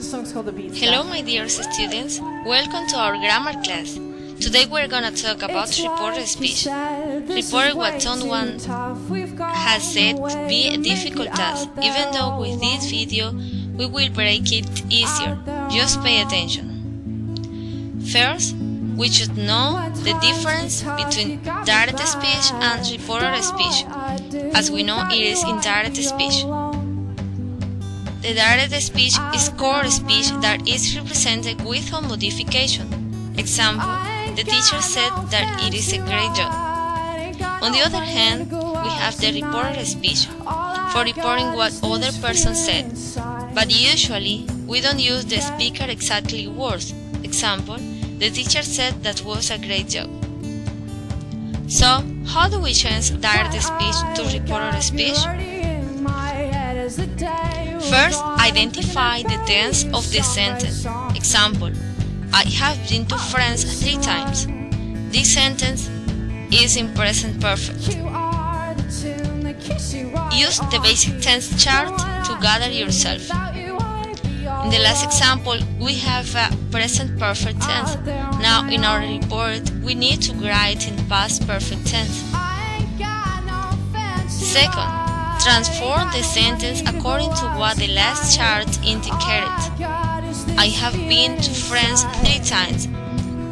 song's called The Beat. Hello my dear students, welcome to our grammar class. Today we're gonna talk about reported speech. Report what someone has said to be a difficult task, even though with this video we will break it easier. Just pay attention. First, we should know the difference between direct speech and reported speech. As we know, it is indirect speech. The direct speech is core speech that is represented with a modification. Example, the teacher said that it is a great job. On the other hand, we have the reported speech for reporting what other person said, but usually we don't use the speaker exactly words. Example, the teacher said that was a great job. So, how do we change direct speech to reported speech? First, identify the tense of the sentence. Example, I have been to France 3 times. This sentence is in present perfect. Use the basic tense chart to gather yourself. In the last example, we have a present perfect tense. Now, in our report, we need to write in past perfect tense. Second, transform the sentence according to what the last chart indicated. I have been to France 3 times.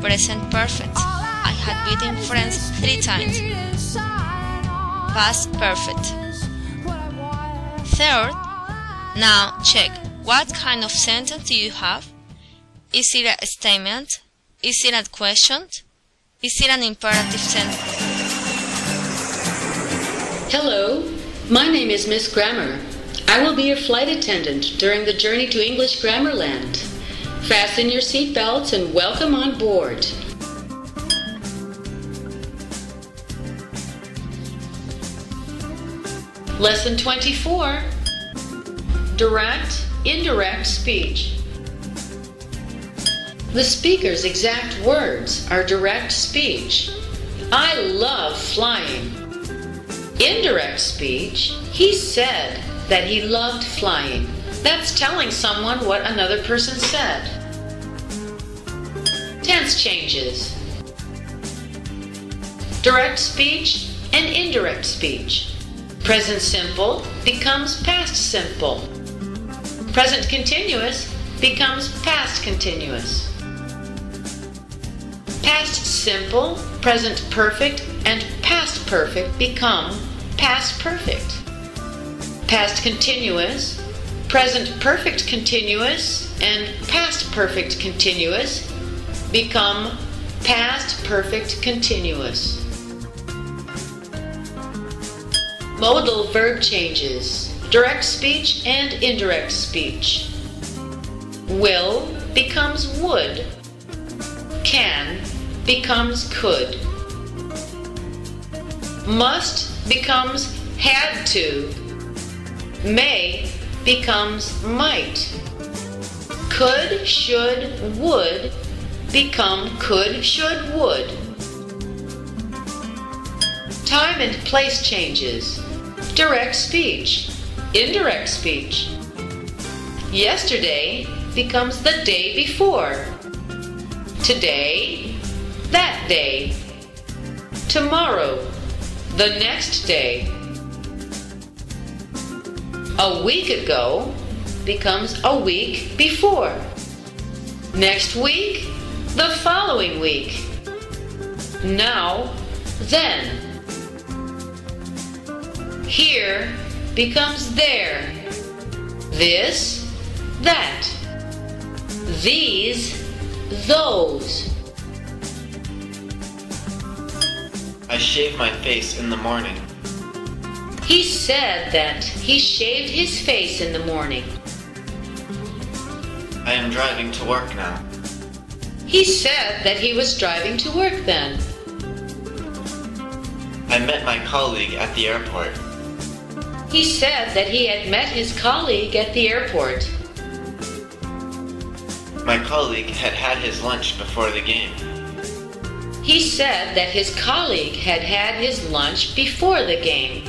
Present perfect. I had been in France 3 times. Past perfect. Third, now check. What kind of sentence do you have? Is it a statement? Is it a question? Is it an imperative sentence? Hello, my name is Miss Grammar. I will be your flight attendant during the journey to English Grammarland. Fasten your seatbelts and welcome on board. Lesson 24. Direct, indirect speech. The speaker's exact words are direct speech. I love flying. Indirect speech, he said that he loved flying. That's telling someone what another person said. Tense changes. Direct speech and indirect speech. Present simple becomes past simple. Present continuous becomes past continuous. Past simple, present perfect, and past perfect become past perfect. Past continuous, present perfect continuous, and past perfect continuous become past perfect continuous. Modal verb changes. Direct speech and indirect speech. Will becomes would. Can becomes could. Must becomes had to. May becomes might. Could, should, would become could, should, would. Time and place changes. Direct speech, indirect speech. Yesterday becomes the day before. Today, that day. Tomorrow, the next day. A week ago becomes a week before. Next week, the following week. Now, then. Here becomes there. This, that. These, those. I shave my face in the morning. He said that he shaved his face in the morning. I am driving to work now. He said that he was driving to work then. I met my colleague at the airport. He said that he had met his colleague at the airport. My colleague had had his lunch before the game. He said that his colleague had had his lunch before the game.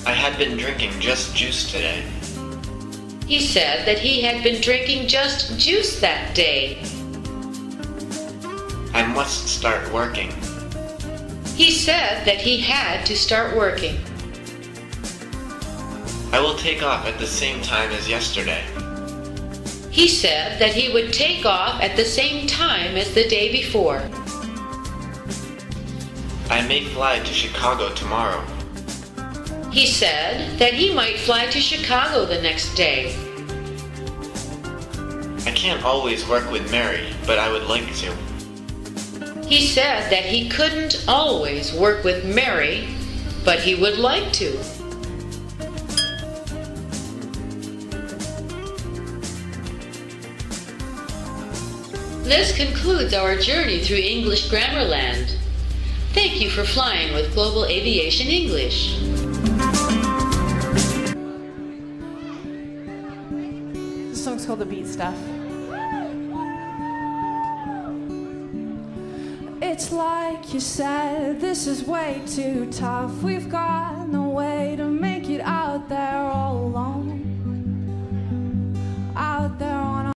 I had been drinking just juice today. He said that he had been drinking just juice that day. I must start working. He said that he had to start working. I will take off at the same time as yesterday. He said that he would take off at the same time as the day before. I may fly to Chicago tomorrow. He said that he might fly to Chicago the next day. I can't always work with Mary, but I would like to. He said that he couldn't always work with Mary, but he would like to. This concludes our journey through English Grammarland. Thank you for flying with Global Aviation English. This song's called The Beat Stuff. It's like you said, this is way too tough. We've got